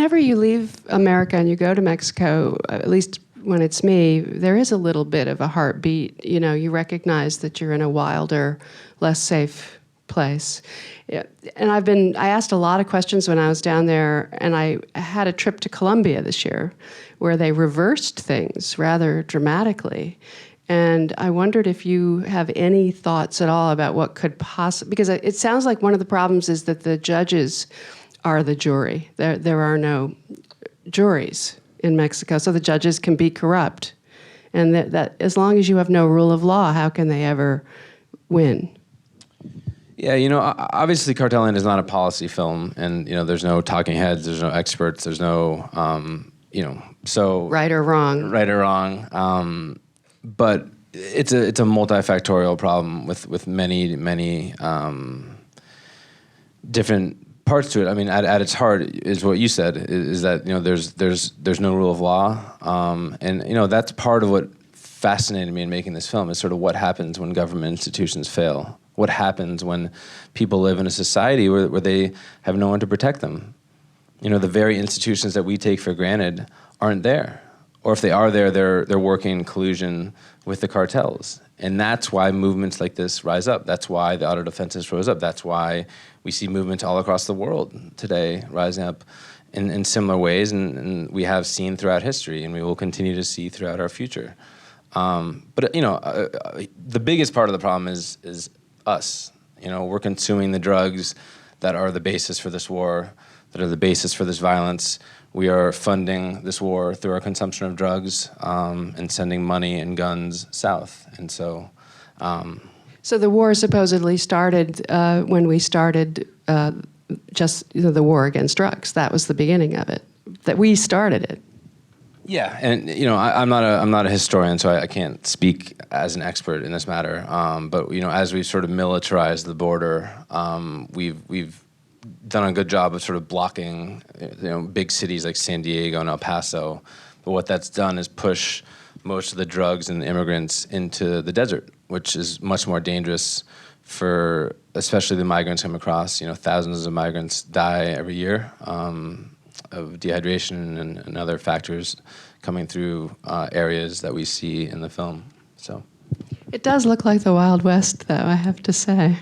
whenever you leave America and you go to Mexico, at least when it's me, there is a little bit of a heartbeat. You know, you recognize that you're in a wilder, less safe place. Yeah. And I asked a lot of questions when I was down there, and I had a trip to Colombia this year where they reversed things rather dramatically. And I wondered if you have any thoughts at all about what could possibly, because it sounds like one of the problems is that the judges are the jury. There are no juries in Mexico, so the judges can be corrupt. And that as long as you have no rule of law, how can they ever win? Yeah, you know, obviously Cartel Land is not a policy film, and, you know, there's no talking heads, there's no experts, there's no, you know, so... Right or wrong. Right or wrong. But it's a multifactorial problem with many different parts to it. I mean, at its heart is what you said, is that, you know, there's no rule of law, and, you know, that's part of what fascinated me in making this film, is sort of what happens when government institutions fail. What happens when people live in a society where they have no one to protect them? You know, the very institutions that we take for granted aren't there. Or if they are there, they're working in collusion with the cartels. And that's why movements like this rise up. That's why the auto defenses rose up. That's why we see movements all across the world today rising up in similar ways, and we have seen throughout history, and we will continue to see throughout our future. But, you know, the biggest part of the problem is us. You know, we're consuming the drugs that are the basis for this war, that are the basis for this violence. We are funding this war through our consumption of drugs, and sending money and guns south. And so... So the war supposedly started when we started just, you know, the war against drugs. That was the beginning of it, that we started it. Yeah, and, you know, I'm not a historian, so I can't speak as an expert in this matter. But, you know, as we've sort of militarized the border, we've done a good job of sort of blocking, you know, big cities like San Diego and El Paso. But what that's done is push most of the drugs and the immigrants into the desert, which is much more dangerous for especially the migrants come across. You know, thousands of migrants die every year of dehydration and other factors coming through areas that we see in the film. So it does look like the Wild West, though, I have to say.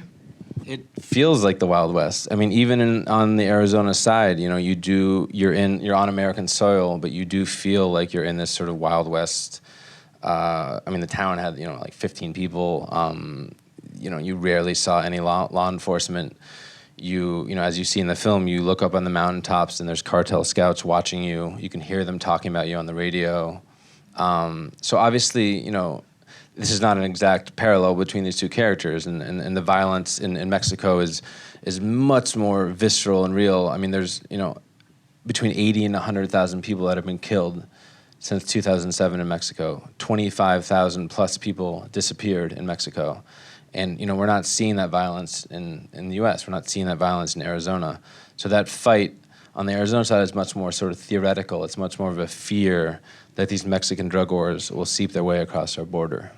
It feels like the Wild West. I mean, even on the Arizona side, you know, you're on American soil, but you do feel like you're in this sort of Wild West. I mean, the town had, you know, like 15 people. You know, you rarely saw any law enforcement. You know, as you see in the film, you look up on the mountaintops and there's cartel scouts watching you. You can hear them talking about you on the radio. So obviously, you know, this is not an exact parallel between these two characters, and the violence in Mexico is much more visceral and real. I mean, there's, you know, between 80 and 100,000 people that have been killed since 2007 in Mexico. 25,000 plus people disappeared in Mexico. And, you know, we're not seeing that violence in the US. We're not seeing that violence in Arizona. So that fight on the Arizona side is much more sort of theoretical. It's much more of a fear that these Mexican drug wars will seep their way across our border.